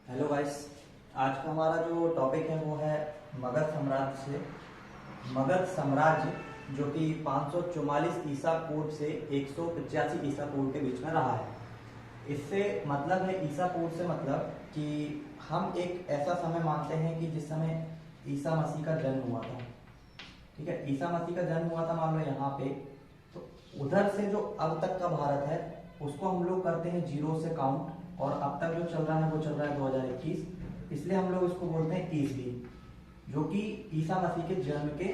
Hello guys. आज का हमारा जो टॉपिक है वो है मगध साम्राज्य से। मगध साम्राज्य जो कि 544 ईसा पूर्व से 185 ईसा पूर्व के बीच में रहा है। इससे मतलब है, ईसा पूर्व से मतलब कि हम एक ऐसा समय मानते हैं कि जिस समय ईसा मसीह का जन्म हुआ था। ठीक है, ईसा मसीह का जन्म हुआ था मान लो यहाँ पे, तो उधर से जो अब तक का भारत है उसको हम लोग करते हैं जीरो से काउंट, और अब तक जो चल रहा है वो चल रहा है 2021। इसलिए हम लोग इसको बोलते हैं ईसवी, जो कि ईसा मसीह के जन्म के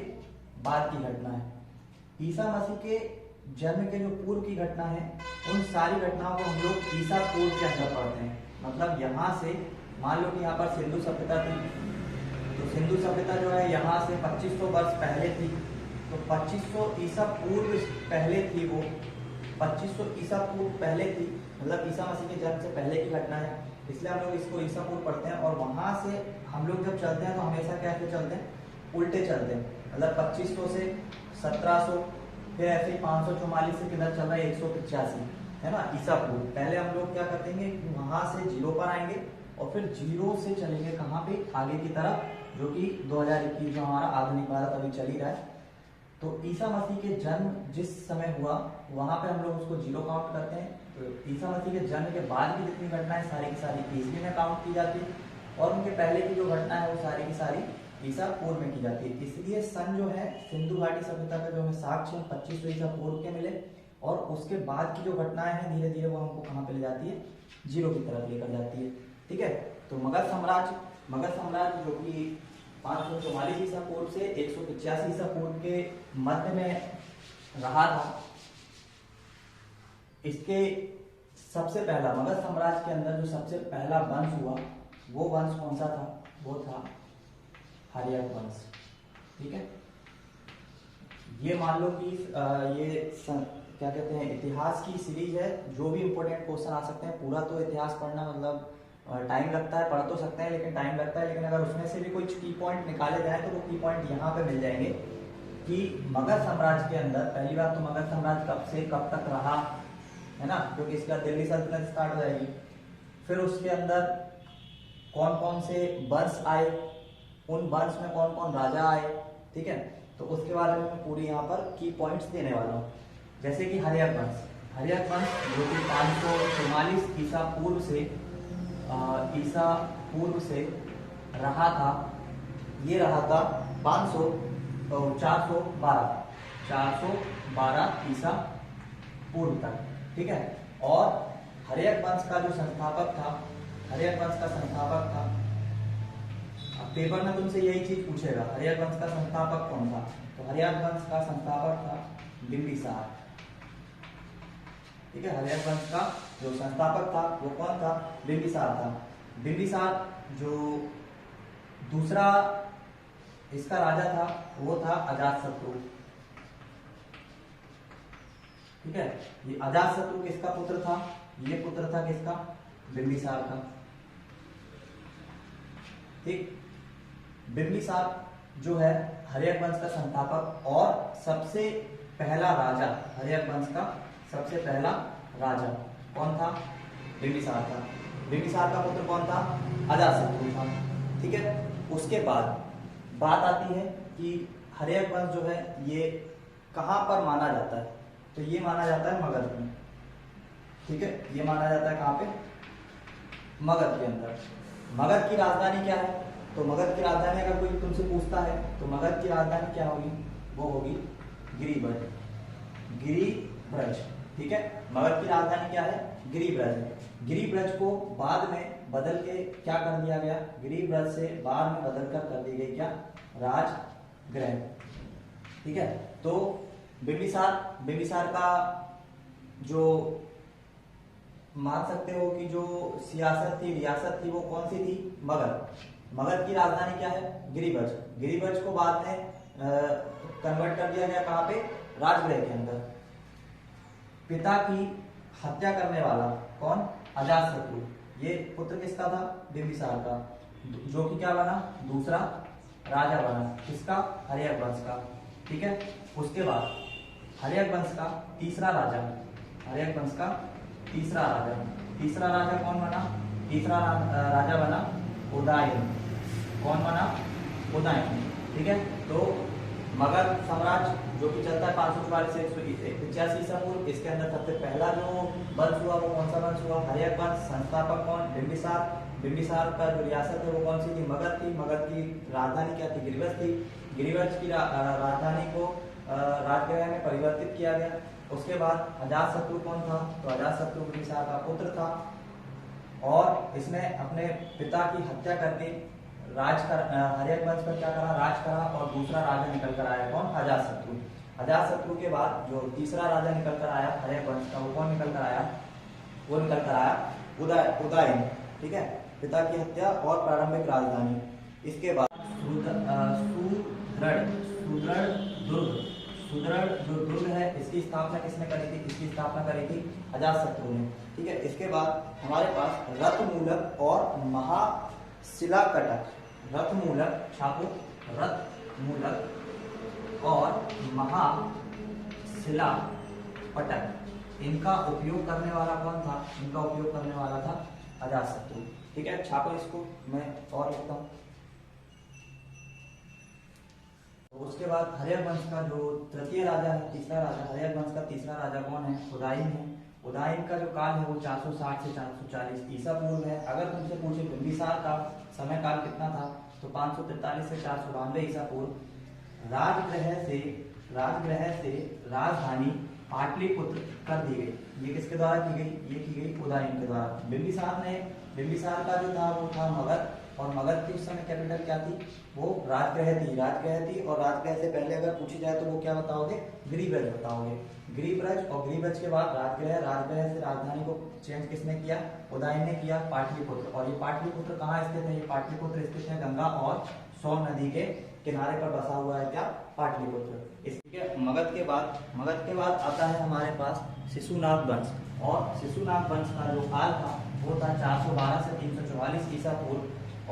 बाद की घटना है। ईसा मसीह के जन्म के जो पूर्व की घटना है उन सारी घटनाओं को हम लोग ईसा पूर्व के अंदर पढ़ते हैं। मतलब यहाँ से मान लो कि यहाँ पर सिंधु सभ्यता थी, तो सिंधु सभ्यता जो है यहाँ से 2500 वर्ष पहले थी, तो 2500 ईसा पूर्व पहले थी वो 2500 ईसा पूर्व पहले थी, मतलब ईसा मसीह के जन्म से पहले की घटना है। इसलिए हम लोग इसको ईसा पूर्व पढ़ते हैं। और वहां से हम लोग जब चलते हैं तो हमेशा कैसे चलते हैं, उल्टे चलते हैं। मतलब 2500 से 1700, फिर ऐसे ही 544 से किधर चल रहा है 185, है ना, ईसा पूर्व। पहले हम लोग क्या करेंगे, वहां से जीरो पर आएंगे और फिर जीरो से चलेंगे कहाँ पे, आगे की तरफ, जो कि 2021 जो हमारा आधुनिक भारत अभी चल ही रहा है। तो ईसा मसीह के जन्म जिस समय हुआ वहां पे हम लोग उसको जीरो काउंट करते हैं। तो ईसा मसीह के जन्म के बाद की जितनी घटनाएं सारी की सारी ईसवी में काउंट की जाती है, और उनके पहले की जो घटना है वो सारी की सारी ईसा पूर्व में की जाती है। इसलिए सन जो है सिंधु घाटी सभ्यता का जो हमें साक्ष्य 2500 ईसा पूर्व के मिले, और उसके बाद की जो घटनाएं हैं धीरे धीरे वो हमको कहाँ पे ले जाती है, जीरो की तरफ लेकर जाती है। ठीक है, तो मगध साम्राज्य जो कि 544 ईसा पूर्व से 185 ईसा पूर्व के मध्य में रहा था। इसके सबसे पहला, मगध साम्राज्य के अंदर जो सबसे पहला वंश हुआ वो वंश कौन सा था, वो था हर्यक वंश। ठीक है, ये मान लो कि क्या कहते हैं, इतिहास की सीरीज है। जो भी इंपॉर्टेंट क्वेश्चन आ सकते हैं, पूरा तो इतिहास पढ़ना मतलब टाइम लगता है, पढ़ तो सकते हैं लेकिन टाइम लगता है, लेकिन अगर उसमें से भी कुछ की पॉइंट निकाले जाए तो वो की पॉइंट यहाँ पे मिल जाएंगे कि मगध साम्राज्य के अंदर पहली बात तो मगध साम्राज्य कब से कब तक रहा, है ना, क्योंकि इसका दिल्ली सल्तनत स्टार्ट हो जाएगी। फिर उसके अंदर कौन कौन से वंश आए, उन वंश में कौन कौन राजा आए। ठीक है, तो उसके बारे में मैं पूरी यहाँ पर की पॉइंट्स देने वाला हूँ। जैसे कि हर्यक वंश जो कि 544 ईसा पूर्व से ईसा पूर्व से रहा था। ये रहा था 412 ईसा पूर्व तक। ठीक है, और हर्यक वंश का जो संस्थापक था, अब पेपर में तुमसे यही चीज पूछेगा, हर्यक वंश का संस्थापक कौन था। तो हर्यक वंश का संस्थापक था बिंबिसार। ठीक है, हर्यक वंश का जो संस्थापक था वो कौन था, बिंबिसार था। बिंबिसार जो दूसरा इसका राजा था वो था अजातशत्रु। ठीक है, ये अजातशत्रु किसका पुत्र था, ये पुत्र था किसका, बिंबिसार का। ठीक, बिंबिसार जो है हर्यक वंश का संस्थापक और सबसे पहला राजा, हर्यक वंश का सबसे पहला राजा कौन था, बिंबिसार था। बिंबिसार का पुत्र कौन था, अजातशत्रु था। ठीक है, उसके बाद बात आती है कि हर्यक वंश जो है ये कहां पर माना जाता है, तो ये माना जाता है मगध में। ठीक है, ये माना जाता है कहां पे, मगध के अंदर। मगध की राजधानी क्या है, तो मगध की राजधानी अगर कोई तुमसे पूछता है तो मगध की राजधानी क्या होगी, वो होगी गिरिब्रज। ठीक है, मगध की राजधानी क्या है, गिरिब्रज। गिरिब्रज को बाद में बदल के क्या कर दिया गया, गिरिब्रज से बाद में बदल कर दी गई क्या, राजगृह। ठीक है, तो बिंबिसार का जो मान सकते हो कि जो सियासत थी, रियासत थी, वो कौन सी थी, मगध की राजधानी क्या है, गिरिब्रज को बाद में कन्वर्ट कर दिया गया कहाँ पे, राजगृह के अंदर। पिता की हत्या करने वाला कौन, अजातशत्रु, ये पुत्र किसका था, बिंबिसार का, जो कि क्या बना, दूसरा राजा बना, किसका, हर्यक वंश का। ठीक है, उसके बाद हर्यक वंश का तीसरा राजा, तीसरा राजा कौन बना, तीसरा राजा बना उदयन। कौन बना? उदयन। ठीक है, तो मगध साम्राज्य जो कि चलता है 544 से 185 ईसा पूर्व, इसके अंदर सबसे पहला जो वंश हुआ वो कौन सा वंश हुआ? हर्यक वंश। संस्थापक कौन? बिंबिसार। बिंबिसार का जो रियासत है वो कौन सी थी? मगध थी। मगध की राजधानी क्या थी? गिरिवज थी। गिरिवज की राजधानी को राजगृह में परिवर्तित किया गया। उसके बाद अजातशत्रु कौन था? तो अजातशत्रु बिंबिसार का पुत्र था और इसने अपने पिता की हत्या करके हर्यक वंश पर क्या करा? राज करा और दूसरा राजा निकल कर आया कौन? अजातशत्रु। अजातशत्रु के बाद जो तीसरा राजा निकल कर आया हर्यक वंश का, वो कौन निकल कर आया? वो निकल कर आया उदयन। ठीक है, पिता की हत्या और प्रारंभिक राजधानी। इसके बाद सुदृढ़ जो दुर्ग है इसकी स्थापना किसने करी थी? इसकी स्थापना करी थी अजातशत्रु ने। ठीक है, इसके बाद हमारे पास रथमूलक और महाशिलाकटक। रथमूलक छापो, रथमूलक और महाशिला पटक, इनका उपयोग करने वाला कौन था? इनका उपयोग करने वाला था अजातशत्रु। ठीक है, छापो इसको, मैं और लिखता हूँ। उसके बाद हर्यक वंश का जो तृतीय राजा है, तीसरा राजा, हर्यक वंश का तीसरा राजा कौन है? उदयन है। उदयन का जो काल है वो 460 से 440 ईसा पूर्व है। अगर तुमसे पूछे बिंबिसार का समय काल कितना था, तो 543 से 492 ईसा पूर्व। राजगृह से राजधानी पाटलिपुत्र कर दी गई। ये किसके द्वारा की गई? ये की गई उदयन के द्वारा। बिंबिसार का जो था वो था मगध, और मगध की उस समय कैपिटल क्या थी? वो राजगृह थी। और राजगृह से पहले अगर पूछी जाए तो वो क्या बताओगे? गिरिब्रज बताओगे। गिरिब्रज, और गिरिब्रज के बाद राजगृह से राजधानी को चेंज किसने किया? उदयन ने किया, पाटलिपुत्र। और ये पाटलिपुत्र कहाँ स्थित है? ये पाटलिपुत्र स्थित है गंगा और सोन नदी के किनारे पर बसा हुआ है क्या? पाटलिपुत्र। इसके मगध के बाद आता है हमारे पास शिशुनाग वंश। और शिशुनाग वंश का जो काल था वो था 412 से 344 ईसा पूर्व।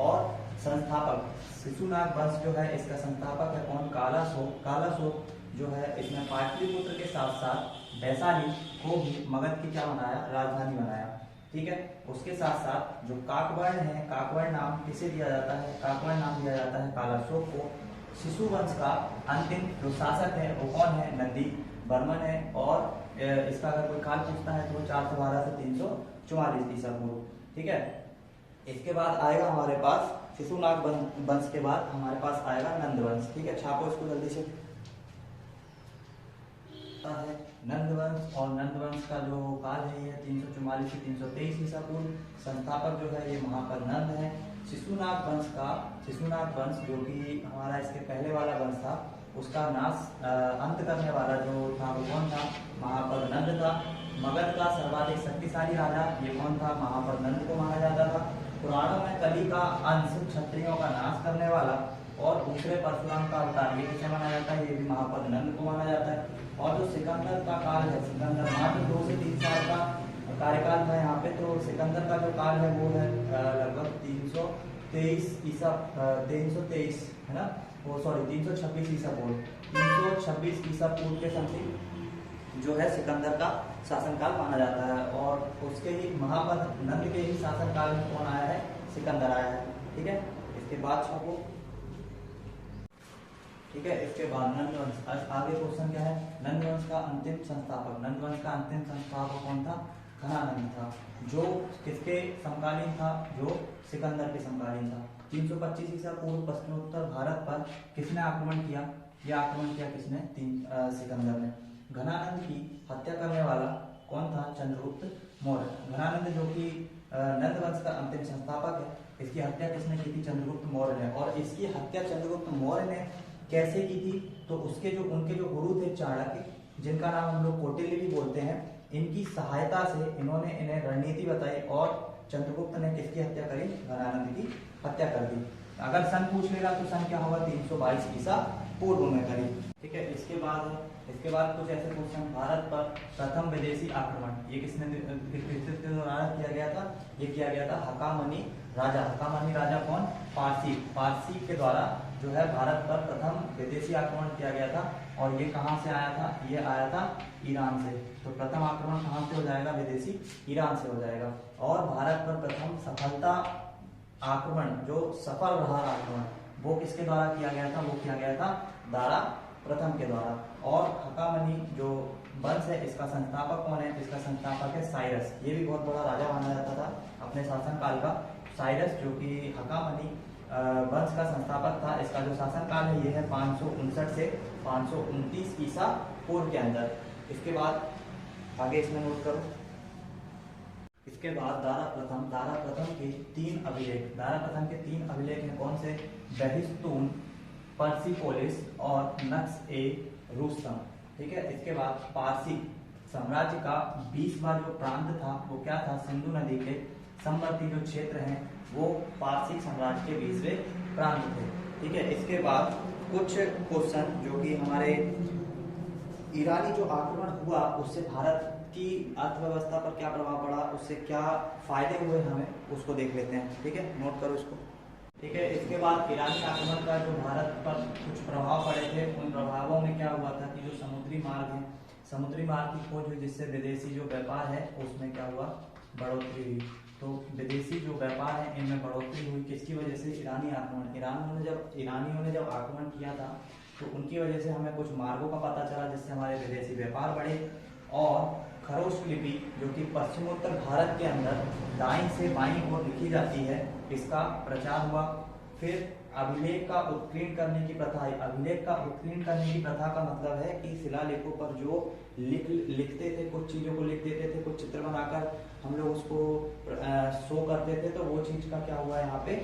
और संस्थापक शिशुनाग वंश जो है इसका संस्थापक है कौन? कालाशोक जो है इसने पाटलिपुत्र के साथ साथ वैशाली को भी मगध की क्या बनाया? राजधानी बनाया। ठीक है, उसके साथ साथ जो काकवर्ण है, काकवर्ण नाम किसे दिया जाता है? काकवर्ण नाम दिया जाता है कालाशोक को। शिशु वंश का अंतिम जो शासक है वो कौन है? नंदी बर्मन है। और इसका अगर कोई काल पूछता है तो वो 412 से 344 ईसा पूर्व। ठीक है, इसके बाद आएगा हमारे पास शिशुनाग वंश के बाद हमारे पास आएगा नंद वंश। ठीक है, छापो इसको जल्दी से। है नंद वंश, और नंद वंश का जो काल है ये 344 से 323 ईसा पूर्व। संस्थापक जो है ये महापद नंद है। शिशुनाग वंश जो कि हमारा इसके पहले वाला वंश था उसका नाश अंत करने वाला जो था वो कौन था? महापद नंद था। मगध का सर्वाधिक शक्तिशाली राजा ये कौन था? महापद नंद को माना जाता था। पुराणों में कली का अंश क्षत्रियों का नाश करने वाला और दूसरे परशुराम का अवतार ये किसे माना जाता है? ये भी महापद नंद को माना जाता है। और जो सिकंदर का काल है, सिकंदर मात्र 2 से 3 साल का कार्यकाल था यहाँ पे। तो सिकंदर का जो काल है वो है लगभग 323 है ना, वो सॉरी 326 ईसा पूर्व। 326 ईसा पूर्व के समथिंग जो है सिकंदर का शासनकाल माना जाता है। और उसके ही महापद नंद के ही शासनकाल में कौन आया है? सिकंदर आया है। ठीक है, इसके बाद छापो। ठीक है, इसके बाद नंद वंश। आगे क्वेश्चन क्या है? नंद वंश का अंतिम संस्थापक कौन था? घनानंद था, जो किसके समकालीन था? जो सिकंदर के समकालीन था। 325 ईसा पूर्व पश्चिमोत्तर भारत पर किसने आक्रमण किया? यह आक्रमण किया किसने? सिकंदर ने। घनानंद की हत्या करने वाला कौन था? चंद्रगुप्त मौर्य। घनानंद जो कि नंद वंश का अंतिम संस्थापक है, इसकी हत्या किसने की थी? चंद्रगुप्त मौर्य ने। और इसकी हत्या चंद्रगुप्त मौर्य ने कैसे की थी? तो उनके जो गुरु थे चाणक्य, जिनका नाम हम लोग कौटिल्य भी बोलते हैं, इनकी सहायता से इन्होंने इन्हें रणनीति बताई और चंद्रगुप्त ने किसकी हत्या करी? घनानंद की हत्या कर दी। अगर सन पूछ लेगा तो सन क्या होगा? 322 ईसा पूर्व में करी। ठीक है, इसके बाद कुछ ऐसे क्वेश्चन। भारत पर प्रथम विदेशी आक्रमण ये किसने के दौरान किया गया था? ये किया गया था हकामनी राजा। हकामनी राजा कौन? पारसी के द्वारा जो है भारत पर प्रथम विदेशी आक्रमण किया गया था, और ये कहाँ से आया था? ये आया था ईरान से। तो प्रथम आक्रमण कहाँ से हो जाएगा? विदेशी ईरान से हो जाएगा। और भारत पर प्रथम सफलता आक्रमण, जो सफल रहा आक्रमण, वो किसके द्वारा किया गया था? वो किया गया था दारा प्रथम के द्वारा। और हकामनी जो वंश है, इसका संस्थापक कौन है? इसका संस्थापक है साइरस। ये भी बहुत बड़ा राजा माना जाता था अपने शासनकाल का। साइरस जो कि हकामनी वंश का संस्थापक था, इसका जो शासनकाल है ये है 559 से 529 ईसा पूर्व के अंदर। इसके बाद आगे इसमें नोट करो। इसके बाद दारा प्रथम के 3 अभिलेख, दारा प्रथम के 3 अभिलेख हैं कौन से? बहिस्तून, पर्सिपोलिस और नक्श ए रुस्तम। ठीक है। इसके बाद पारसी साम्राज्य का 20वां जो प्रांत था वो क्या था? सिंधु नदी के समवर्ती जो क्षेत्र हैं वो पारसी साम्राज्य के 20वें प्रांत थे। ठीक है। इसके बाद कुछ क्वेश्चन जो कि हमारे ईरानी जो आक्रमण हुआ उससे भारत की अर्थव्यवस्था पर क्या प्रभाव पड़ा, उससे क्या फायदे हुए हमें, उसको देख लेते हैं। ठीक है, नोट करो इसको। ठीक है। इसके बाद ईरानी आक्रमण का जो भारत पर कुछ प्रभाव पड़े थे, उन प्रभावों में क्या हुआ था कि जो समुद्री मार्ग है, समुद्री मार्ग की खोज हुई, जिससे विदेशी जो व्यापार है उसमें क्या हुआ? बढ़ोतरी हुई। तो विदेशी जो व्यापार है इनमें बढ़ोतरी हुई किसकी वजह से? ईरानी आक्रमण। ईरानियों ने जब आक्रमण किया था तो उनकी वजह से हमें कुछ मार्गों का पता चला, जिससे हमारे विदेशी व्यापार बढ़े। और खरोष्ट लिपि जो कि पश्चिमोत्तर भारत के अंदर दाईं से बाईं ओर लिखी जाती है, इसका प्रचार हुआ। फिर अभिलेख का उत्कीर्ण करने की प्रथा है। अभिलेख का उत्कीर्ण करने की प्रथा का मतलब है कि शिलालेखों पर जो लिखते थे, कुछ चीजों को लिख देते थे, कुछ चित्र बनाकर हम लोग उसको शो करते थे, तो वो चीज का क्या हुआ? यहाँ पे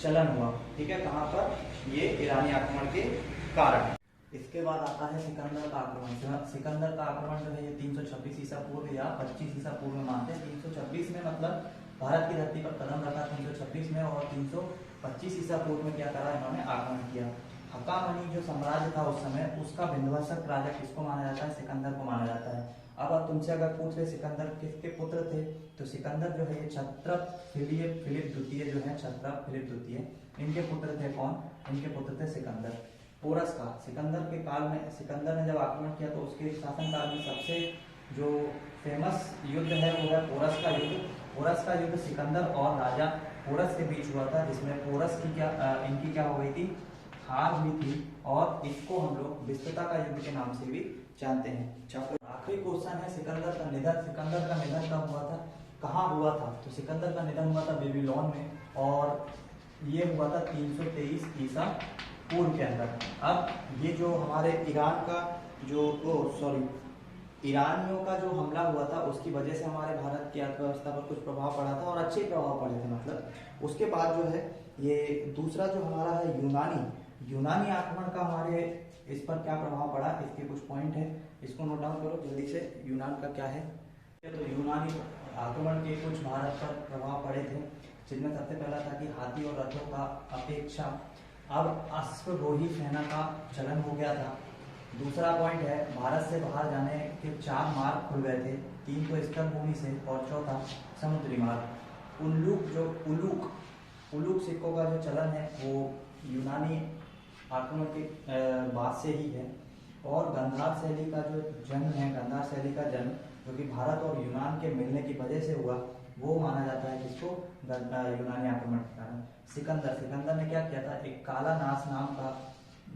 चलन हुआ। ठीक है। कहाँ पर? ये ईरानी आक्रमण के कारण। इसके बाद आता है सिकंदर का आक्रमण। सिकंदर का आक्रमण जो है ये 326 ईसा पूर्व या 25 ईसा पूर्व में मानते हैं। 326 में मतलब भारत की धरती पर कदम रखा 326 में, और 325 ईसा पूर्व में क्या करा? इन्होंने आक्रमण किया। हकामनी जो साम्राज्य था उस समय, उसका विध्वंसक राजा किसको माना जाता है? सिकंदर को माना जाता है। अब तुमसे अगर पूछ ले सिकंदर किसके पुत्र थे, तो सिकंदर जो है ये क्षत्रप फिलिप द्वितीय जो है, क्षत्रप फिलिप द्वितीय, इनके पुत्र थे। कौन? इनके पुत्र थे सिकंदर। पोरस का, सिकंदर के काल में, सिकंदर ने जब आक्रमण किया तो उसके शासनकाल में सबसे जो फेमस युद्ध है वो है पोरस का युद्ध। पोरस का युद्ध सिकंदर और राजा पोरस के बीच हुआ था, जिसमें पोरस की इनकी क्या हो गई थी? हार हुई थी। और इसको हम लोग विस्तृता का युद्ध के नाम से भी जानते हैं। आखिरी क्वेश्चन है सिकंदर का निधन। सिकंदर का निधन कब हुआ था? कहाँ हुआ था? तो सिकंदर का निधन हुआ था बेबीलोन में, और ये हुआ था 323 ईसा पूर्व के अंदर। अब ये जो हमारे ईरान का जो ईरानियों का जो हमला हुआ था उसकी वजह से हमारे भारत की अर्थव्यवस्था पर कुछ प्रभाव पड़ा था, और अच्छे प्रभाव पड़े थे मतलब। उसके बाद जो है ये दूसरा जो हमारा है यूनानी आक्रमण का हमारे इस पर क्या प्रभाव पड़ा, इसके कुछ पॉइंट है, इसको नोट डाउन करो जल्दी से। यूनान का क्या है? तो यूनानी आक्रमण के कुछ भारत पर प्रभाव पड़े थे, जिनमें सबसे पहला था कि हाथी और रथों का अपेक्षा अब अश्वरोही सेना का चलन हो गया था। दूसरा पॉइंट है भारत से बाहर जाने के 4 मार्ग खुल गए थे, 3 तो स्थल भूमि से और चौथा समुद्री मार्ग। उलूक सिक्कों का जो चलन है वो यूनानी आक्रमण के बाद से ही है। और गंधार शैली का जो जन्म है, गंधार शैली का जन्म जो कि भारत और यूनान के मिलने की वजह से हुआ, वो माना जाता है किसको? यूनानी आक्रमण के कारण। सिकंदर ने क्या किया था? एक काला नास नाम का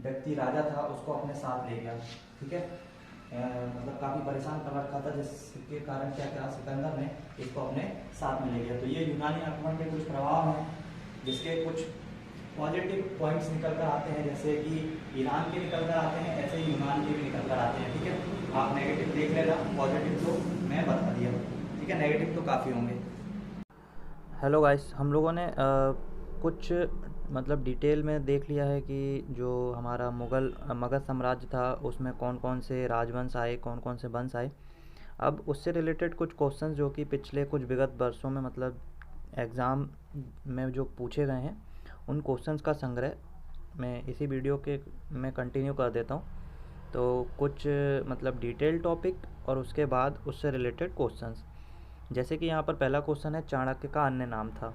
व्यक्ति राजा था, उसको अपने साथ ले गया। ठीक है। मतलब काफी परेशान कर रखा था, जिसके कारण क्या किया सिकंदर ने? इसको अपने साथ में ले गया। तो ये यूनानी आक्रमण के कुछ प्रभाव हैं, जिसके कुछ पॉजिटिव पॉइंट्स निकल कर आते हैं, जैसे कि ईरान के निकल कर आते हैं, ऐसे ही यूनान के भी निकल कर आते हैं। ठीक है। आप नेगेटिव देख लेना, पॉजिटिव तो मैं बता दिया। ठीक है। नेगेटिव तो काफ़ी होंगे। हेलो गाइस, हम लोगों ने कुछ मतलब डिटेल में देख लिया है कि जो हमारा मगध साम्राज्य था उसमें कौन कौन से राजवंश आए, कौन कौन से वंश आए। अब उससे रिलेटेड कुछ क्वेश्चंस जो कि पिछले कुछ विगत वर्षों में मतलब एग्ज़ाम में जो पूछे गए हैं, उन क्वेश्चंस का संग्रह मैं इसी वीडियो के में कंटिन्यू कर देता हूँ। तो कुछ मतलब डिटेल टॉपिक और उसके बाद उससे रिलेटेड क्वेश्चंस। जैसे कि यहाँ पर पहला क्वेश्चन है, चाणक्य का अन्य नाम था।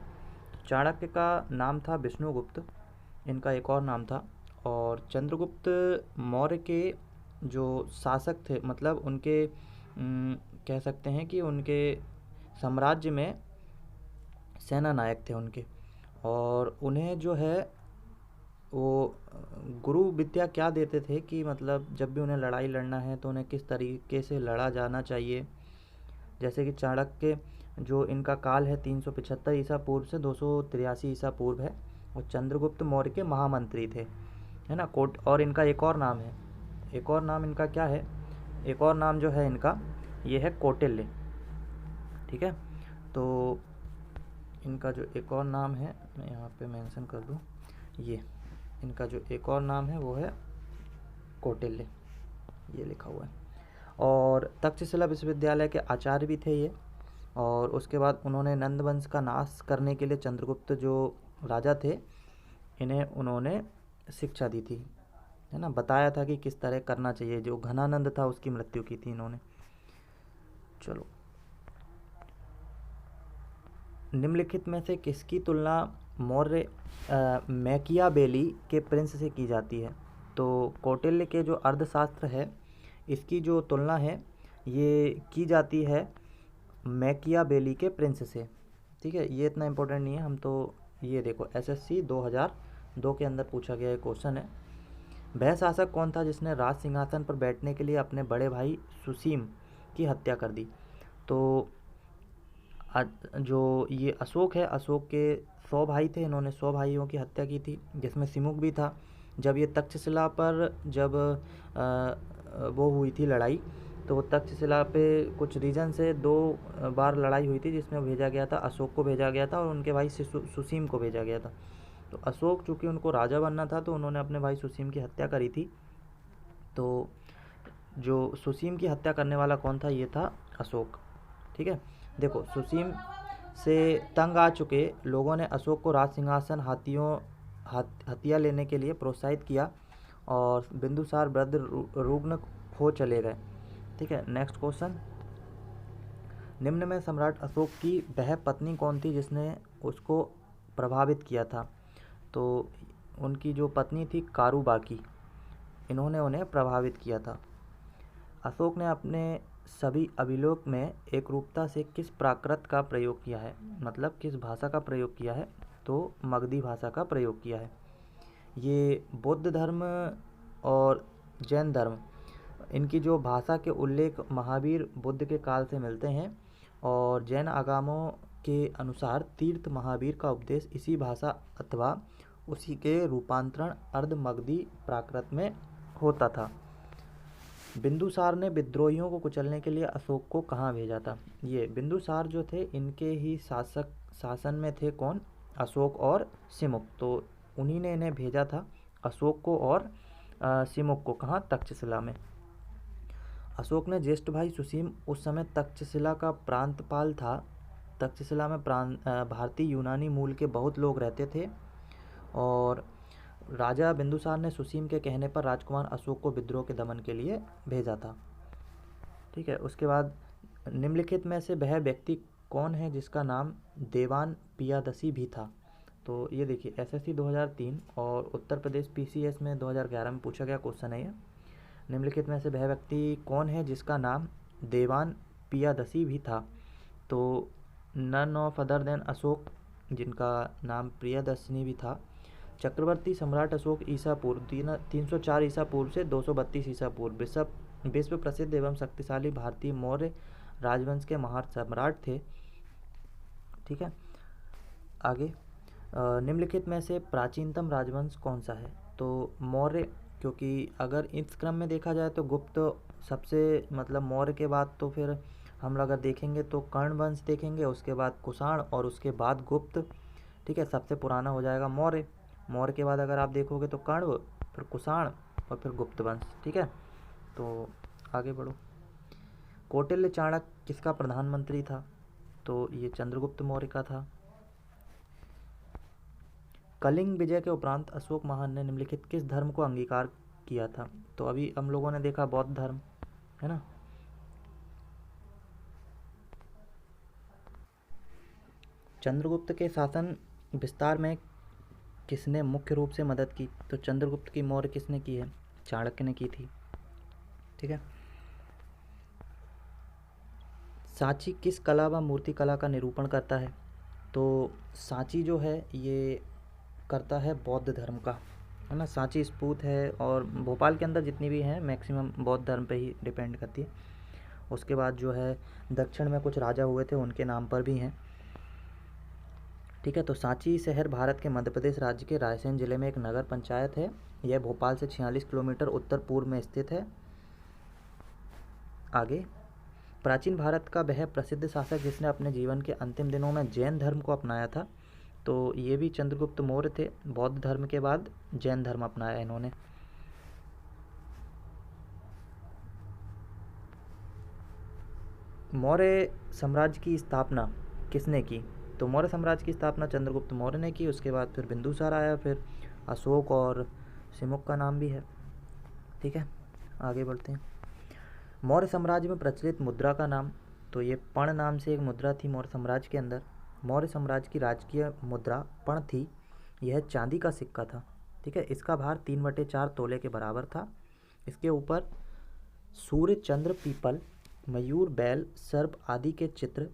तो चाणक्य का नाम था विष्णुगुप्त। इनका एक और नाम था। और चंद्रगुप्त मौर्य के जो शासक थे, मतलब उनके कह सकते हैं कि उनके साम्राज्य में सेना नायक थे उनके। और उन्हें जो है वो गुरु विद्या क्या देते थे कि मतलब जब भी उन्हें लड़ाई लड़ना है तो उन्हें किस तरीके से लड़ा जाना चाहिए। जैसे कि चाणक्य, जो इनका काल है 375 ईसा पूर्व से 283 ईसा पूर्व है, और चंद्रगुप्त मौर्य के महामंत्री थे, है ना। कोट और इनका एक और नाम है, एक और नाम इनका क्या है, एक और नाम जो है इनका ये है कौटिल्य। ठीक है, तो इनका जो एक और नाम है मैं यहाँ पे मेंशन कर दूँ, ये इनका जो एक और नाम है वो है कौटिल्य, ये लिखा हुआ है। और तक्षशिला विश्वविद्यालय के आचार्य भी थे ये। और उसके बाद उन्होंने नंद वंश का नाश करने के लिए चंद्रगुप्त जो राजा थे, इन्हें उन्होंने शिक्षा दी थी, है ना, बताया था कि किस तरह करना चाहिए। जो घनानंद था उसकी मृत्यु की थी इन्होंने। चलो, निम्नलिखित में से किसकी तुलना मौर्य मैकियावेली के प्रिंस से की जाती है? तो कौटिल्य के जो अर्थशास्त्र है इसकी जो तुलना है ये की जाती है मैकियावेली के प्रिंस से। ठीक है, ये इतना इम्पोर्टेंट नहीं है, हम तो ये देखो एसएससी 2002 के अंदर पूछा गया क्वेश्चन है। वह शासक कौन था जिसने राज सिंहासन पर बैठने के लिए अपने बड़े भाई सुसीम की हत्या कर दी? तो जो ये अशोक है, अशोक के 100 भाई थे, इन्होंने 100 भाइयों की हत्या की थी, जिसमें सिमुक भी था। जब ये तक्षशिला पर जब वो हुई थी लड़ाई, तो तक्षशिला पे कुछ रीजन से 2 बार लड़ाई हुई थी, जिसमें भेजा गया था, अशोक को भेजा गया था और उनके भाई सुसीम को भेजा गया था। तो अशोक चूँकि उनको राजा बनना था तो उन्होंने अपने भाई सुसीम की हत्या करी थी। तो जो सुसीम की हत्या करने वाला कौन था? ये था अशोक। ठीक है, देखो सुसीम से तंग आ चुके लोगों ने अशोक को राज सिंहासन हथिया लेने के लिए प्रोत्साहित किया और बिंदुसार वृद्ध रुग्ण हो चले गए। ठीक है, नेक्स्ट क्वेश्चन, निम्न में सम्राट अशोक की वह पत्नी कौन थी जिसने उसको प्रभावित किया था? तो उनकी जो पत्नी थी कारूबाकी, इन्होंने उन्हें प्रभावित किया था। अशोक ने अपने सभी अभिलेख में एकरूपता से किस प्राकृत का प्रयोग किया है, मतलब किस भाषा का प्रयोग किया है? तो मगधी भाषा का प्रयोग किया है। ये बौद्ध धर्म और जैन धर्म, इनकी जो भाषा के उल्लेख महावीर बुद्ध के काल से मिलते हैं। और जैन आगमों के अनुसार तीर्थ महावीर का उपदेश इसी भाषा अथवा उसी के रूपांतरण अर्ध मगधी प्राकृत में होता था। बिंदुसार ने विद्रोहियों को कुचलने के लिए अशोक को कहाँ भेजा था? ये बिंदुसार जो थे इनके ही शासन में थे कौन? अशोक और सिमुक। तो उन्हीं ने इन्हें भेजा था, अशोक को और सिमुक को। कहाँ? तक्षशिला में। अशोक ने ज्येष्ठ भाई सुसीम उस समय तक्षशिला का प्रांतपाल था। तक्षशिला में भारतीय यूनानी मूल के बहुत लोग रहते थे और राजा बिंदुसार ने सुसीम के कहने पर राजकुमार अशोक को विद्रोह के दमन के लिए भेजा था। ठीक है, उसके बाद निम्नलिखित में से वह व्यक्ति कौन है जिसका नाम देवान पियादसी भी था? तो ये देखिए एसएससी 2003 और उत्तर प्रदेश पीसीएस में 2011 में पूछा गया क्वेश्चन है ये। निम्नलिखित में से वह व्यक्ति कौन है जिसका नाम देवान पियादसी भी था? तो none of other than Ashok, जिनका नाम प्रियदर्शिनी भी था। चक्रवर्ती सम्राट अशोक ईसा पूर्व 304 ईसा पूर्व से 232 ईसा पूर्व विश्व प्रसिद्ध एवं शक्तिशाली भारतीय मौर्य राजवंश के महान सम्राट थे। ठीक है, आगे निम्नलिखित में से प्राचीनतम राजवंश कौन सा है? तो मौर्य, क्योंकि अगर इस क्रम में देखा जाए तो गुप्त सबसे, मतलब मौर्य के बाद तो फिर हम अगर देखेंगे तो कर्ण वंश देखेंगे, उसके बाद कुषाण और उसके बाद गुप्त। ठीक है, सबसे पुराना हो जाएगा मौर्य। मौर्य के बाद अगर आप देखोगे तो कर्ण, फिर कुषाण और फिर गुप्त वंश। ठीक है, तो आगे बढ़ो। कौटिल्य चाणक्य किसका प्रधानमंत्री था? तो ये चंद्रगुप्त मौर्य का था। कलिंग विजय के उपरांत अशोक महान ने निम्नलिखित किस धर्म को अंगीकार किया था? तो अभी हम लोगों ने देखा बौद्ध धर्म, है ना। चंद्रगुप्त के शासन विस्तार में किसने मुख्य रूप से मदद की? तो चंद्रगुप्त की मौर्य किसने की है? चाणक्य ने की थी। ठीक है। सांची किस कला व मूर्ति कला का निरूपण करता है? तो सांची जो है ये करता है बौद्ध धर्म का, है ना। सांची स्फूर्त है और भोपाल के अंदर जितनी भी हैं मैक्सिमम बौद्ध धर्म पे ही डिपेंड करती है। उसके बाद जो है दक्षिण में कुछ राजा हुए थे उनके नाम पर भी हैं। ठीक है। तो सांची शहर भारत के मध्य प्रदेश राज्य के रायसेन जिले में एक नगर पंचायत है। यह भोपाल से 46 किलोमीटर उत्तर पूर्व में स्थित है। आगे, प्राचीन भारत का वह प्रसिद्ध शासक जिसने अपने जीवन के अंतिम दिनों में जैन धर्म को अपनाया था, तो ये भी चंद्रगुप्त मौर्य थे। बौद्ध धर्म के बाद जैन धर्म अपनाया इन्होंने। मौर्य साम्राज्य की स्थापना किसने की? तो मौर्य साम्राज्य की स्थापना चंद्रगुप्त मौर्य ने की। उसके बाद फिर बिंदुसार आया, फिर अशोक और सिमुक का नाम भी है। ठीक है, आगे बढ़ते हैं। मौर्य साम्राज्य में प्रचलित मुद्रा का नाम, तो ये पण नाम से एक मुद्रा थी मौर्य साम्राज्य के अंदर। मौर्य साम्राज्य की राजकीय मुद्रा पण थी। यह चांदी का सिक्का था। ठीक है। इसका भार 3/4 तोले के बराबर था। इसके ऊपर सूर्य, चंद्र, पीपल, मयूर, बैल, सर्प आदि के चित्र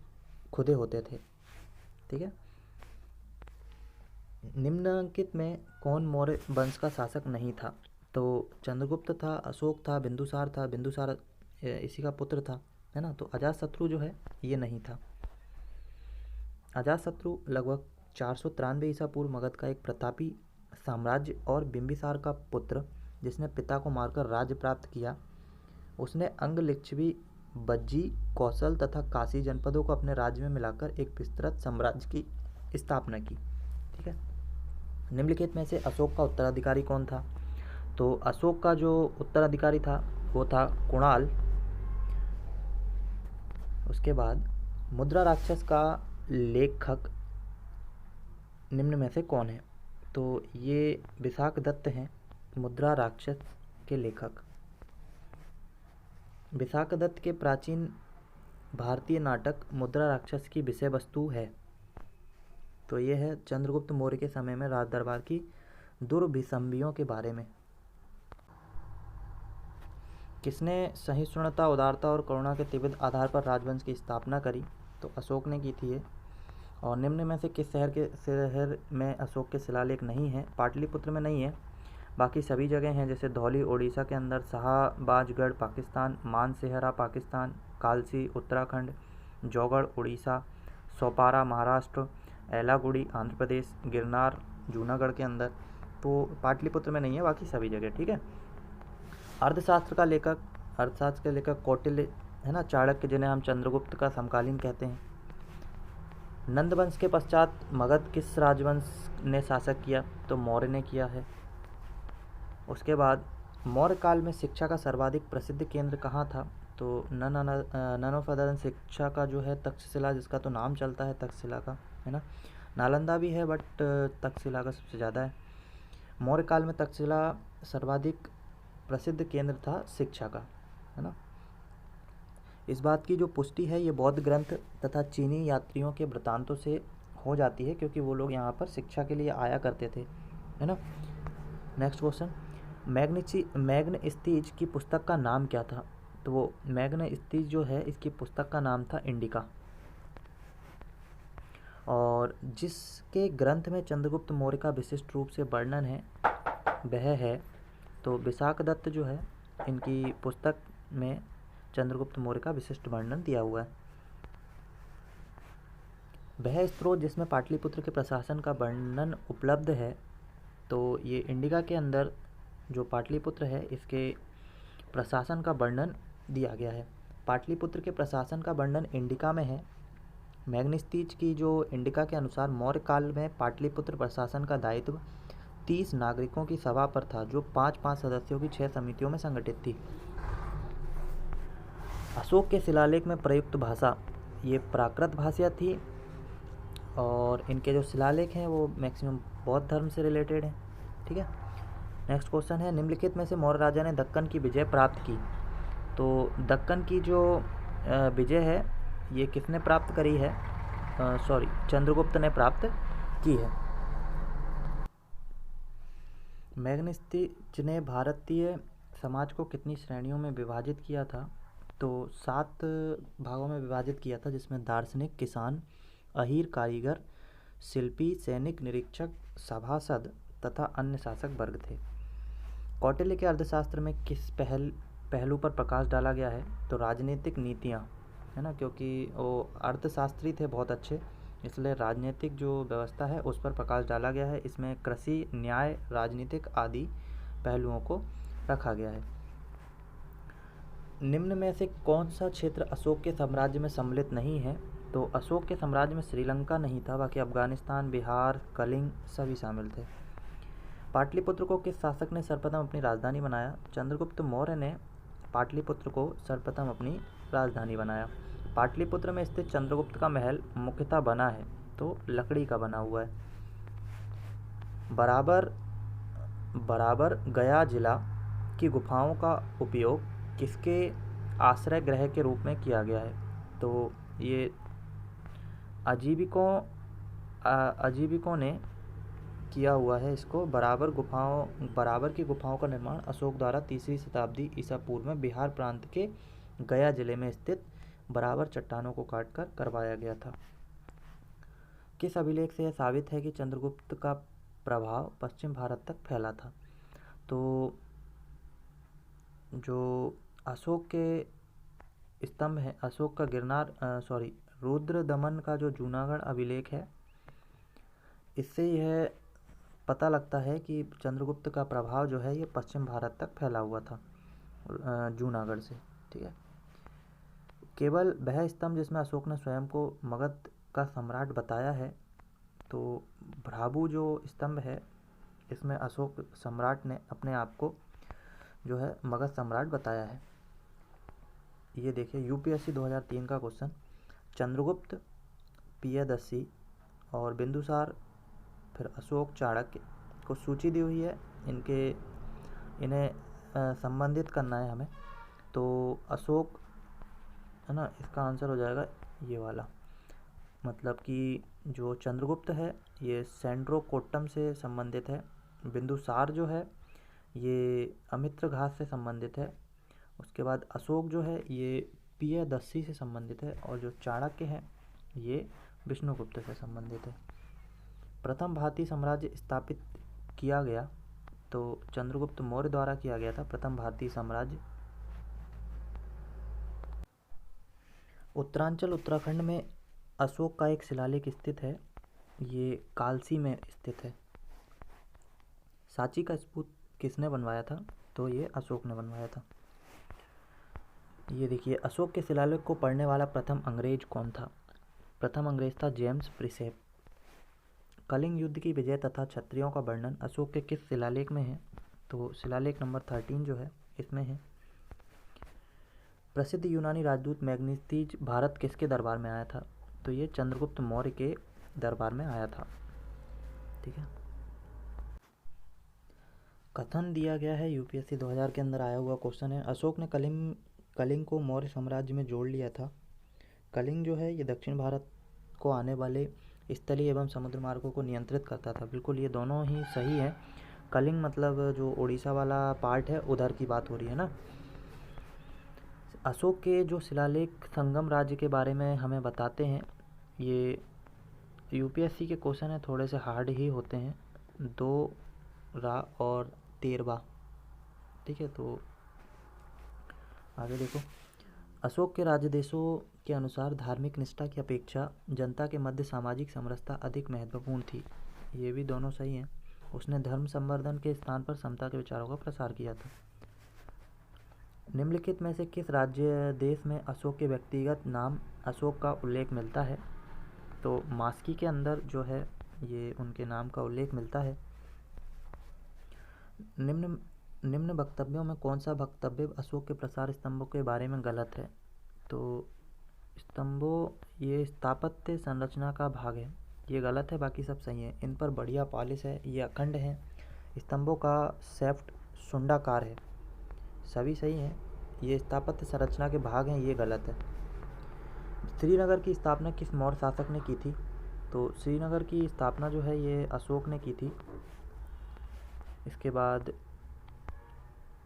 खुदे होते थे। ठीक है। निम्नलिखित में कौन मौर्य वंश का शासक नहीं था? तो चंद्रगुप्त था, अशोक था, बिंदुसार था। बिंदुसार इसी का पुत्र था, है ना। तो अजातशत्रु जो है ये नहीं था। अजातशत्रु लगभग 493 ईसा पूर्व मगध का एक प्रतापी साम्राज्य और बिंबिसार का पुत्र जिसने पिता को मारकर राज्य प्राप्त किया। उसने अंग, लिच्छवी, बज्जी, कौशल तथा काशी जनपदों को अपने राज्य में मिलाकर एक विस्तृत साम्राज्य की स्थापना की। ठीक है। निम्नलिखित में से अशोक का उत्तराधिकारी कौन था? तो अशोक का जो उत्तराधिकारी था वो था कुणाल। उसके बाद मुद्रा राक्षस का लेखक निम्न में से कौन है? तो ये विशाखदत्त हैं मुद्रा राक्षस के लेखक। विशाखदत्त के प्राचीन भारतीय नाटक मुद्रा राक्षस की विषय वस्तु है। तो ये है चंद्रगुप्त मौर्य के समय में राज दरबार की दुर्भिसंधियों के बारे में। किसने सहिष्णुता, उदारता और करुणा के तीव्र आधार पर राजवंश की स्थापना करी? तो अशोक ने की थी ये। और निम्न में से किस शहर में अशोक के शिलालेख नहीं है? पाटलिपुत्र में नहीं है, बाकी सभी जगह हैं, जैसे धौली उड़ीसा के अंदर, शाहबाजगढ़ पाकिस्तान, मानसेहरा पाकिस्तान, कालसी उत्तराखंड, जौगढ़ उड़ीसा, सोपारा महाराष्ट्र, एलागुड़ी आंध्र प्रदेश, गिरनार जूनागढ़ के अंदर। तो पाटलिपुत्र में नहीं है, बाकी सभी जगह। ठीक है। अर्थशास्त्र के लेखक कौटिल्य, है ना। चाणक्य जिन्हें हम चंद्रगुप्त का समकालीन कहते हैं। नंदवंश के पश्चात मगध किस राजवंश ने शासक किया? तो मौर्य ने किया है। उसके बाद मौर्य काल में शिक्षा का सर्वाधिक प्रसिद्ध केंद्र कहाँ था? तो नन ऑफ अदर शिक्षा का जो है तक्षशिला, जिसका तो नाम चलता है तक्षशिला का, है ना। नालंदा भी है बट तक्षशिला का सबसे ज़्यादा है। मौर्य काल में तक्षशिला सर्वाधिक प्रसिद्ध केंद्र था शिक्षा का, है ना। इस बात की जो पुष्टि है ये बौद्ध ग्रंथ तथा चीनी यात्रियों के वृतांतों से हो जाती है, क्योंकि वो लोग यहाँ पर शिक्षा के लिए आया करते थे, है ना। नेक्स्ट क्वेश्चन, मैग्नस्टीच की पुस्तक का नाम क्या था? तो वो मैग्नस्टीच जो है इसकी पुस्तक का नाम था इंडिका। और जिसके ग्रंथ में चंद्रगुप्त मौर्य का विशिष्ट रूप से वर्णन है वह है, तो विशाखदत्त जो है इनकी पुस्तक में चंद्रगुप्त मौर्य का विशिष्ट वर्णन दिया हुआ है। वह स्रोत जिसमें पाटलिपुत्र के प्रशासन का वर्णन उपलब्ध है, तो ये इंडिका के अंदर जो पाटलिपुत्र है इसके प्रशासन का वर्णन दिया गया है। पाटलिपुत्र के प्रशासन का वर्णन इंडिका में है। मैग्नस्टीच की जो इंडिका के अनुसार मौर्य काल में पाटलिपुत्र प्रशासन का दायित्व 30 नागरिकों की सभा पर था, जो 5-5 सदस्यों की 6 समितियों में संगठित थी। अशोक के शिलालेख में प्रयुक्त भाषा ये प्राकृत भाषा थी, और इनके जो शिलालेख हैं वो मैक्सिमम बौद्ध धर्म से रिलेटेड हैं। ठीक है। नेक्स्ट क्वेश्चन है, निम्नलिखित में से मौर्य राजा ने दक्कन की विजय प्राप्त की? तो दक्कन की जो विजय है ये किसने प्राप्त करी है? चंद्रगुप्त ने प्राप्त की है। मैग्नेस्टीज ने भारतीय समाज को कितनी श्रेणियों में विभाजित किया था? तो 7 भागों में विभाजित किया था, जिसमें दार्शनिक, किसान, अहीर, कारीगर, शिल्पी, सैनिक, निरीक्षक, सभासद तथा अन्य शासक वर्ग थे। कौटिल्य के अर्थशास्त्र में किस पहलू पर प्रकाश डाला गया है? तो राजनीतिक नीतियाँ, है ना, क्योंकि वो अर्थशास्त्री थे बहुत अच्छे, इसलिए राजनीतिक जो व्यवस्था है उस पर प्रकाश डाला गया है। इसमें कृषि, न्याय, राजनीतिक आदि पहलुओं को रखा गया है। निम्न में से कौन सा क्षेत्र अशोक के साम्राज्य में सम्मिलित नहीं है? तो अशोक के साम्राज्य में श्रीलंका नहीं था, बाकी अफगानिस्तान, बिहार, कलिंग सभी शामिल थे। पाटलिपुत्र को किस शासक ने सर्वप्रथम अपनी राजधानी बनाया? चंद्रगुप्त मौर्य ने पाटलिपुत्र को सर्वप्रथम अपनी राजधानी बनाया। पाटलिपुत्र में स्थित चंद्रगुप्त का महल मुख्यतः बना है तो लकड़ी का बना हुआ है। बराबर गया जिला की गुफाओं का उपयोग किसके आश्रय गृह के रूप में किया गया है? तो ये अजीविकों ने किया हुआ है इसको। बराबर की गुफाओं का निर्माण अशोक द्वारा 3वीं शताब्दी ईसा पूर्व में बिहार प्रांत के गया जिले में स्थित बराबर चट्टानों को काटकर करवाया गया था। किस अभिलेख से यह साबित है कि चंद्रगुप्त का प्रभाव पश्चिम भारत तक फैला था? तो जो अशोक के स्तंभ है, अशोक का रुद्र दमन का जो जूनागढ़ अभिलेख है, इससे यह पता लगता है कि चंद्रगुप्त का प्रभाव जो है ये पश्चिम भारत तक फैला हुआ था जूनागढ़ से। ठीक है, केवल वह स्तंभ जिसमें अशोक ने स्वयं को मगध का सम्राट बताया है, तो भ्राबू जो स्तंभ है इसमें अशोक सम्राट ने अपने आप को जो है मगध सम्राट बताया है। ये देखिए यूपीएससी 2003 का क्वेश्चन, चंद्रगुप्त, पियदस्सी और बिंदुसार फिर अशोक, चाणक्य को सूची दी हुई है, इन्हें संबंधित करना है हमें। तो अशोक है ना, इसका आंसर हो जाएगा ये वाला, मतलब कि जो चंद्रगुप्त है ये सेंड्रोकोट्टम से संबंधित है, बिंदुसार जो है ये अमित्र घास से संबंधित है, उसके बाद अशोक जो है ये पियदस्सी से संबंधित है, और जो चाणक्य है ये विष्णुगुप्त से संबंधित है। प्रथम भारतीय साम्राज्य स्थापित किया गया, तो चंद्रगुप्त मौर्य द्वारा किया गया था प्रथम भारतीय साम्राज्य। उत्तरांचल उत्तराखंड में अशोक का एक शिलालेख स्थित है, ये कालसी में स्थित है। सांची का स्तूप किसने बनवाया था? तो ये अशोक ने बनवाया था। ये देखिए अशोक के शिलालेख को पढ़ने वाला प्रथम अंग्रेज कौन था? प्रथम अंग्रेज था जेम्स प्रिसेप। कलिंग युद्ध की विजय तथा क्षत्रियों का वर्णन अशोक के किस शिलालेख में है? तो शिलालेख नंबर 13 जो है इसमें है। प्रसिद्ध यूनानी राजदूत मैग्नेस्टीज भारत किसके दरबार में आया था? तो ये चंद्रगुप्त मौर्य के दरबार में आया था। ठीक है, कथन दिया गया है यूपीएससी 2000 के अंदर आया हुआ क्वेश्चन है, अशोक ने कलिंग को मौर्य साम्राज्य में जोड़ लिया था। कलिंग जो है ये दक्षिण भारत को आने वाले स्थलीय एवं समुद्र मार्गों को नियंत्रित करता था। बिल्कुल ये दोनों ही सही है। कलिंग मतलब जो उड़ीसा वाला पार्ट है उधर की बात हो रही है ना। अशोक के जो शिलालेख संगम राज्य के बारे में हमें बताते हैं, ये यूपीएससी के क्वेश्चन है, थोड़े से हार्ड ही होते हैं, 2 और 13। ठीक है, तो आगे देखो, अशोक के राजदेशों के अनुसार धार्मिक निष्ठा की अपेक्षा जनता के मध्य सामाजिक समरसता अधिक महत्वपूर्ण थी। ये भी दोनों सही हैं। उसने धर्म संवर्धन के स्थान पर समता के विचारों का प्रसार किया था। निम्नलिखित में से किस राज्य देश में अशोक के व्यक्तिगत नाम अशोक का उल्लेख मिलता है? तो मास्की के अंदर जो है ये उनके नाम का उल्लेख मिलता है। निम्न वक्तव्यों में कौन सा वक्तव्य अशोक के प्रसार स्तंभों के बारे में गलत है? तो स्तंभों ये स्थापत्य संरचना का भाग है, ये गलत है, बाकी सब सही है। इन पर बढ़िया पॉलिश है, ये अखंड है। स्तंभों का शेफ्ट शुंडाकार है, सभी सही हैं। ये स्थापत्य संरचना के भाग हैं, ये गलत है। श्रीनगर की स्थापना किस मौर्य शासक ने की थी? तो श्रीनगर की स्थापना जो है ये अशोक ने की थी। इसके बाद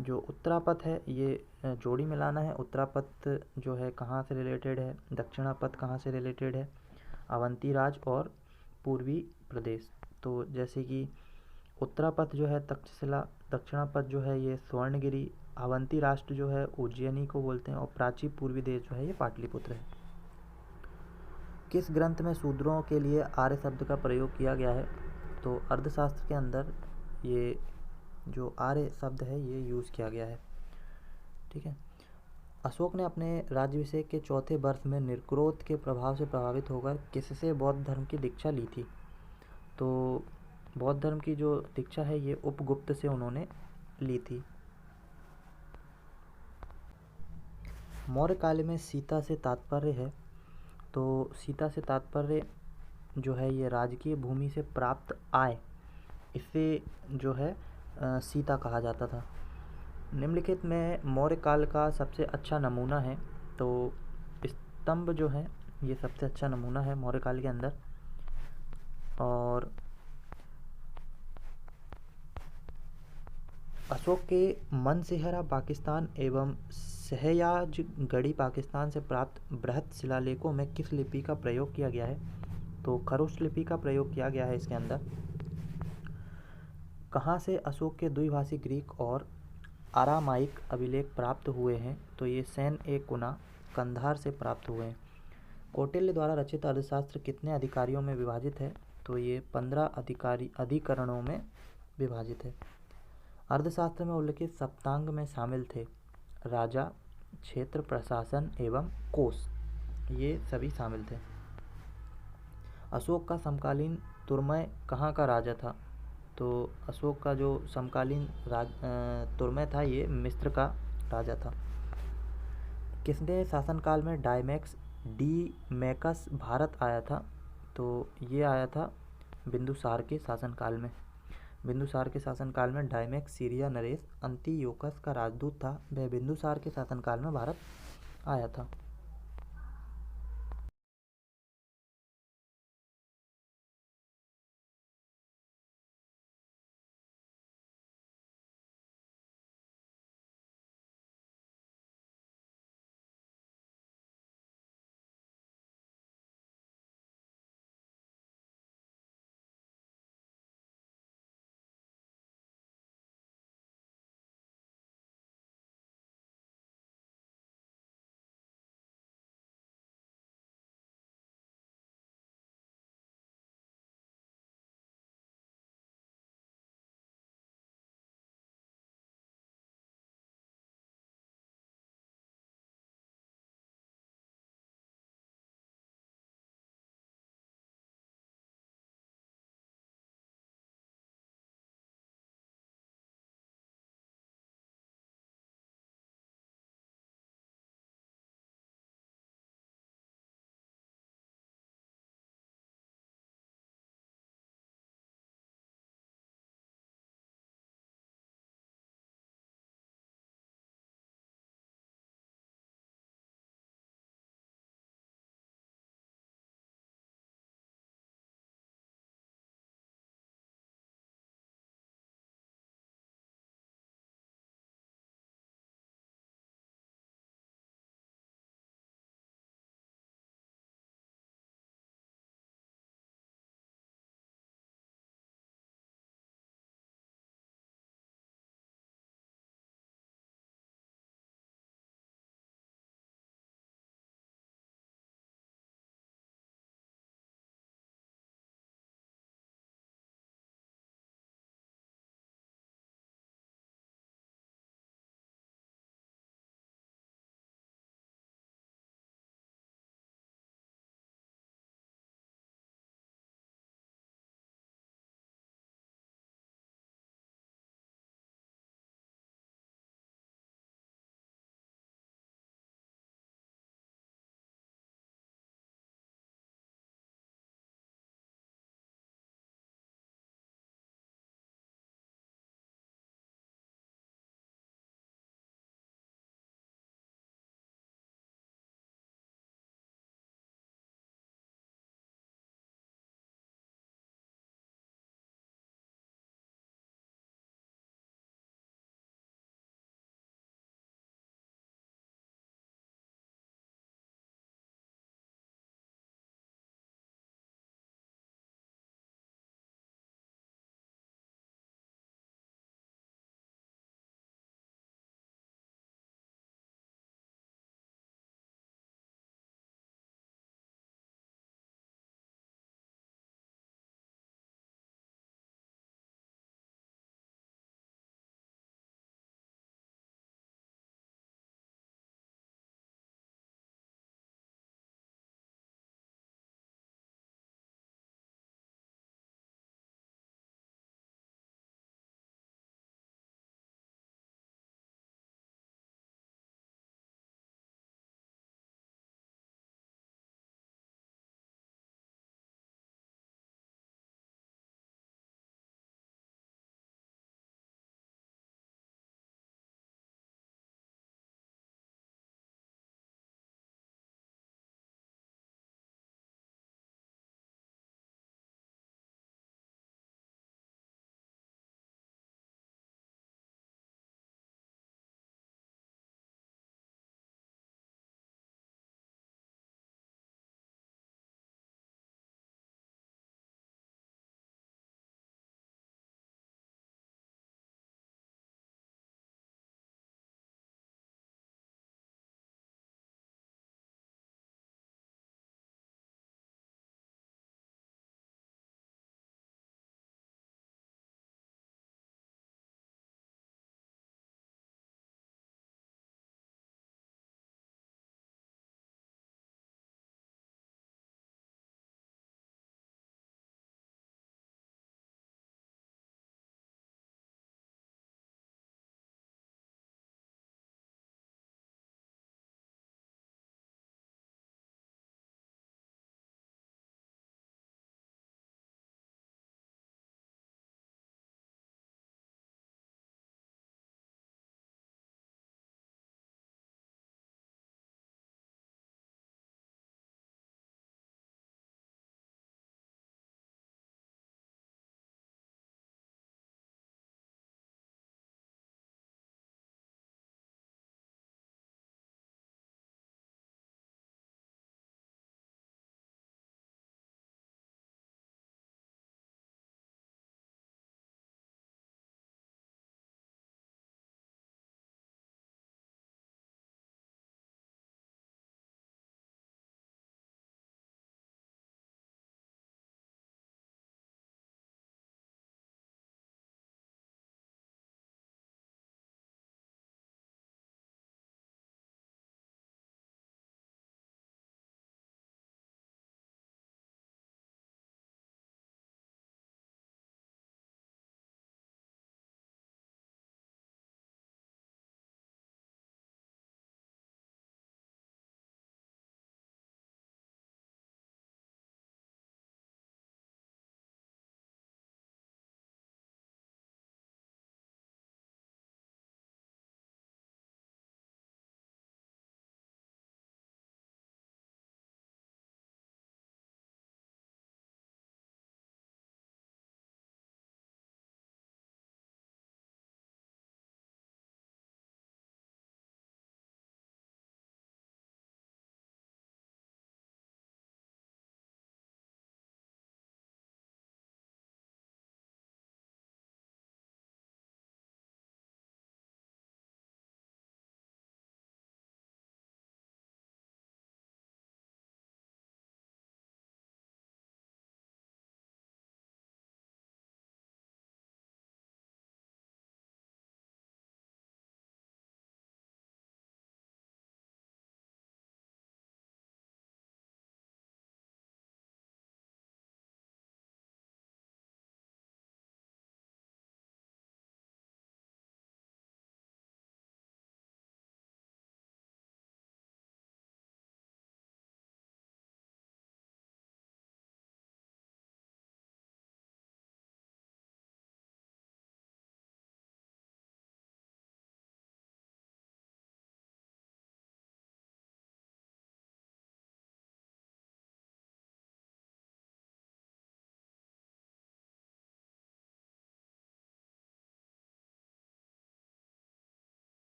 जो उत्तरापथ है ये जोड़ी मिलाना है। उत्तरापथ जो है कहाँ से रिलेटेड है, दक्षिणापथ कहाँ से रिलेटेड है, अवंती राज और पूर्वी प्रदेश। तो जैसे कि उत्तरापथ जो है तक्षशिला, दक्षिणापथ जो है ये स्वर्णगिरी, अवंती राष्ट्र जो है उज्जैनी को बोलते हैं और प्राची पूर्वी देश जो है ये पाटलिपुत्र है। किस ग्रंथ में शूद्रों के लिए आर्य शब्द का प्रयोग किया गया है? तो अर्थशास्त्र के अंदर ये जो आर्य शब्द है ये यूज़ किया गया है। ठीक है। अशोक ने अपने राज्याभिषेक के चौथे वर्ष में निर्क्रोध के प्रभाव से प्रभावित होकर किससे बौद्ध धर्म की दीक्षा ली थी? तो बौद्ध धर्म की जो दीक्षा है ये उपगुप्त से उन्होंने ली थी। मौर्य काल में सीता से तात्पर्य है, तो सीता से तात्पर्य जो है ये राजकीय भूमि से प्राप्त आय, इसे जो है सीता कहा जाता था। निम्नलिखित में मौर्य काल का सबसे अच्छा नमूना है, तो स्तंभ जो है ये सबसे अच्छा नमूना है मौर्य काल के अंदर। और अशोक के मनसेहरा पाकिस्तान एवं सहयाजगढ़ी पाकिस्तान से प्राप्त बृहत शिलालेखों में किस लिपि का प्रयोग किया गया है? तो खरुष्ट लिपि का प्रयोग किया गया है इसके अंदर। कहाँ से अशोक के द्विभाषी ग्रीक और आरामाइक अभिलेख प्राप्त हुए हैं? तो ये सैन ए कुना, कंधार से प्राप्त हुए हैं। कौटिल्य द्वारा रचित अर्थशास्त्र कितने अधिकारियों में विभाजित है? तो ये 15 अधिकरणों में विभाजित है। अर्थशास्त्र में उल्लिखित सप्तांग में शामिल थे राजा, क्षेत्र, प्रशासन एवं कोष, ये सभी शामिल थे। अशोक का समकालीन तुर्मय कहाँ का राजा था? तो अशोक का जो समकालीन तुर्मय था ये मिस्र का राजा था। किसने शासनकाल में डीमैकस भारत आया था? तो ये आया था बिंदुसार के शासनकाल में। बिंदुसार के शासनकाल में डायमेक्स सीरिया नरेश अंतियोकस का राजदूत था, वह बिंदुसार के शासनकाल में भारत आया था।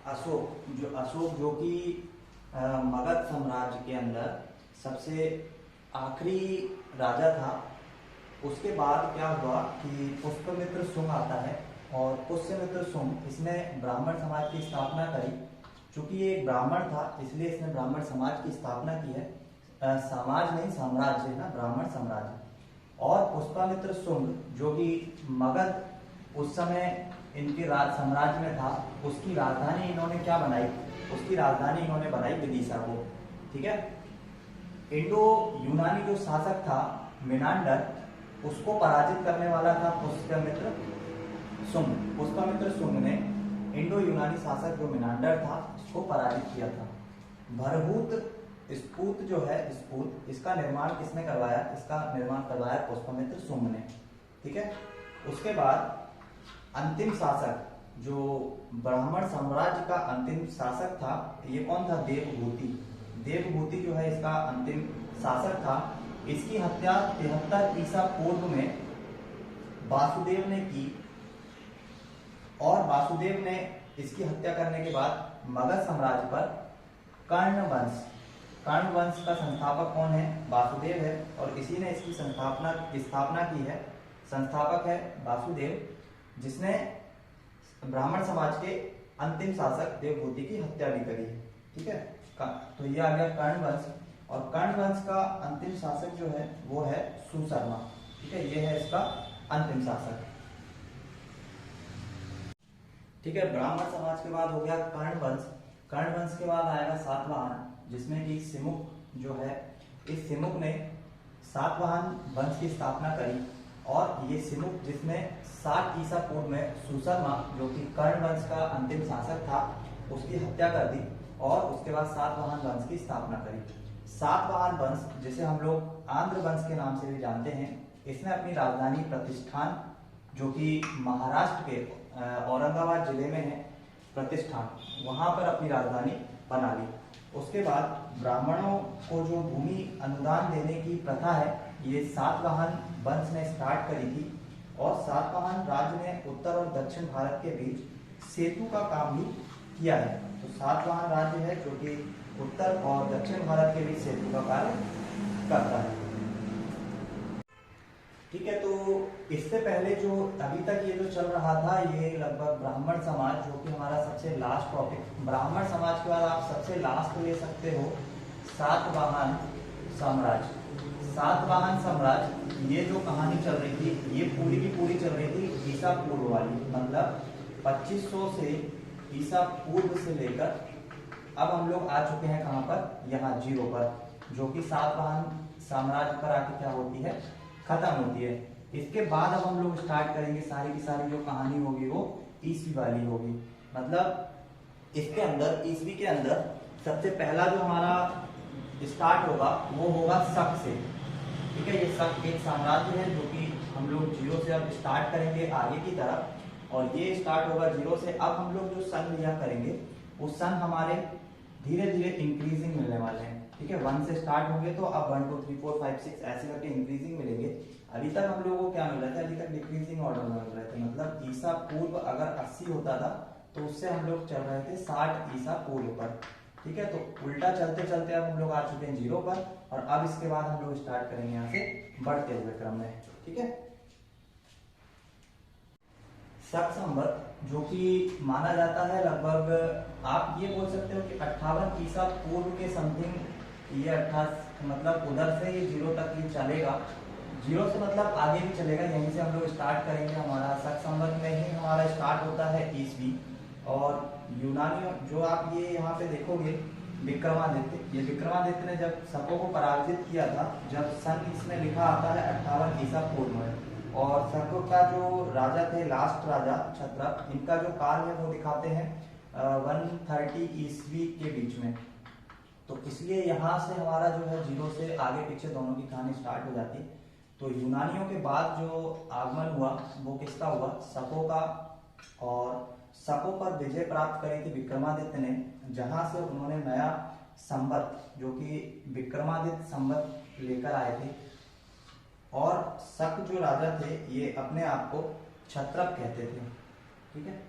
अशोक जो कि मगध साम्राज्य के अंदर सबसे आखिरी राजा था। उसके बाद क्या हुआ कि पुष्यमित्र शुंग आता है, और पुष्यमित्र शुंग इसने ब्राह्मण समाज की स्थापना करी। चूंकि ये एक ब्राह्मण था इसलिए इसने ब्राह्मण समाज की स्थापना की है। समाज नहीं, साम्राज्य है ना, ब्राह्मण साम्राज्य। और पुष्यमित्र शुंग जो कि मगध उस समय इनके राज साम्राज्य में था, उसकी राजधानी इन्होंने क्या बनाई, उसकी राजधानी इन्होंने बनाई विदिशा को। ठीक है। इंडो यूनानी जो शासक था मिनांडर, उसको पराजित करने वाला था पुष्यमित्र शुंग। पुष्यमित्र शुंग ने इंडो यूनानी शासक जो मिनांडर था उसको पराजित किया था। भरभूत स्फूत जो है, स्फूत, इसका निर्माण किसने करवाया, इसका निर्माण करवाया पुष्यमित्र शुंग ने। ठीक है। उसके बाद अंतिम शासक जो ब्राह्मण साम्राज्य का अंतिम शासक था, ये कौन था, देवभूति। देवभूति जो है इसका अंतिम शासक था। इसकी हत्या 73 ईसा पूर्व में वासुदेव ने की, और वासुदेव ने इसकी हत्या करने के बाद मगध साम्राज्य पर कर्ण वंश का संस्थापक कौन है, वासुदेव है, और इसी ने इसकी स्थापना की है। संस्थापक है वासुदेव, जिसने ब्राह्मण समाज के अंतिम शासक देवभूति की हत्या भी करी है। ठीक है। तो ये आ गया कर्ण वंश, और कर्ण वंश का अंतिम शासक जो है वो है सुशर्मा। ठीक है, ये है इसका अंतिम शासक। ठीक है। ब्राह्मण समाज के बाद हो गया कर्ण वंश। कर्ण वंश के बाद आएगा सातवाहन, जिसमें कि सिमुक जो है, इस सिमुक ने सातवाहन वंश की स्थापना करी। और ये सिमुक जिसने 60 ईसा पूर्व में सुशर्मा जो कि कर्ण वंश का अंतिम शासक था उसकी हत्या कर दी, और उसके बाद सातवाहन वंश की स्थापना करी। सातवाहन वंश जिसे हम लोग आंध्र वंश के नाम से भी जानते हैं, इसने अपनी राजधानी प्रतिष्ठान जो कि महाराष्ट्र के औरंगाबाद जिले में है, प्रतिष्ठान, वहां पर अपनी राजधानी बना ली। उसके बाद ब्राह्मणों को जो भूमि अनुदान देने की प्रथा है, ये सातवाहन वंश ने स्टार्ट करी थी। और सातवाहन राज्य ने उत्तर और दक्षिण भारत के बीच सेतु का काम भी किया है। तो सातवाहन राज्य है जो कि उत्तर और दक्षिण भारत के बीच सेतु का कार्य करता है। ठीक है। तो इससे पहले जो अभी तक ये जो चल रहा था, ये लगभग ब्राह्मण समाज जो कि हमारा सबसे लास्ट टॉपिक। ब्राह्मण समाज के बाद आप सबसे लास्ट ले सकते हो सातवाहन साम्राज्य। सातवाहन साम्राज्य, ये जो कहानी चल रही थी, ये पूरी की पूरी चल रही थी ईसा पूर्व वाली, मतलब 2500 से ईसा पूर्व से लेकर अब हम लोग आ चुके हैं कहाँ पर, यहाँ 0 पर, जो कि सातवाहन साम्राज्य पर आके क्या होती है, खत्म होती है। इसके बाद अब हम लोग स्टार्ट करेंगे सारी की सारी जो कहानी होगी वो ईसवी वाली होगी। मतलब इसके अंदर, ईसवी के अंदर सबसे पहला जो हमारा स्टार्ट होगा वो होगा शक से। ठीक है। ये शक एक साम्राज्य है जो कि हम लोग 0 से अब स्टार्ट करेंगे आगे की तरफ, और ये स्टार्ट होगा 0 से। अब हम लोग जो सन लिया करेंगे वो सन हमारे धीरे धीरे इंक्रीजिंग मिलने वाले हैं। ठीक है। 1 से स्टार्ट होंगे तो अब 1 2 3 4 5 6 ऐसे करके इंक्रीजिंग मिलेंगे। अभी तक हम लोगों को क्या मिल रहा था, अभी तक डिक्रीजिंग ऑर्डर में मिल रहे थे। मतलब ईसा पूर्व अगर 80 होता था तो उससे हम लोग चल रहे थे 60 ईसा पूर्व पर। ठीक है। तो उल्टा चलते चलते अब हम लोग आ चुके हैं 0 पर, और अब इसके बाद हम लोग स्टार्ट करेंगे यहाँ से बढ़ते हुए क्रम में। ठीक है। शक संवत जो कि माना जाता है लगभग, आप ये बोल सकते हो कि 58 ईसा पूर्व के समथिंग ये 28, मतलब उधर से ये 0 तक ये चलेगा। 0 से मतलब आगे भी चलेगा, यहीं से हम लोग स्टार्ट करेंगे। हमारा शक संवत में ही हमारा स्टार्ट होता है ईसवी। और यूनानी जो आप ये यहाँ पे देखोगे विक्रमादित्य, ये विक्रमादित्य ने जब शकों को पराजित किया था, जब सन इसमें लिखा आता है 58 ईसा पूर्व में। और शकों का जो राजा थे, लास्ट राजा क्षत्रप, इनका जो काल है वो दिखाते हैं 130 ईस्वी के बीच में। तो इसलिए यहाँ से हमारा जो है 0 से आगे पीछे दोनों की कहानी स्टार्ट हो जाती है। तो यूनानियों के बाद जो आगमन हुआ वो किसका हुआ, शकों का। और शकों पर विजय प्राप्त करी थी विक्रमादित्य ने, जहां से उन्होंने नया संवत जो कि विक्रमादित्य संवत लेकर आए थे। और शक जो राजा थे ये अपने आप को क्षत्रप कहते थे। ठीक है।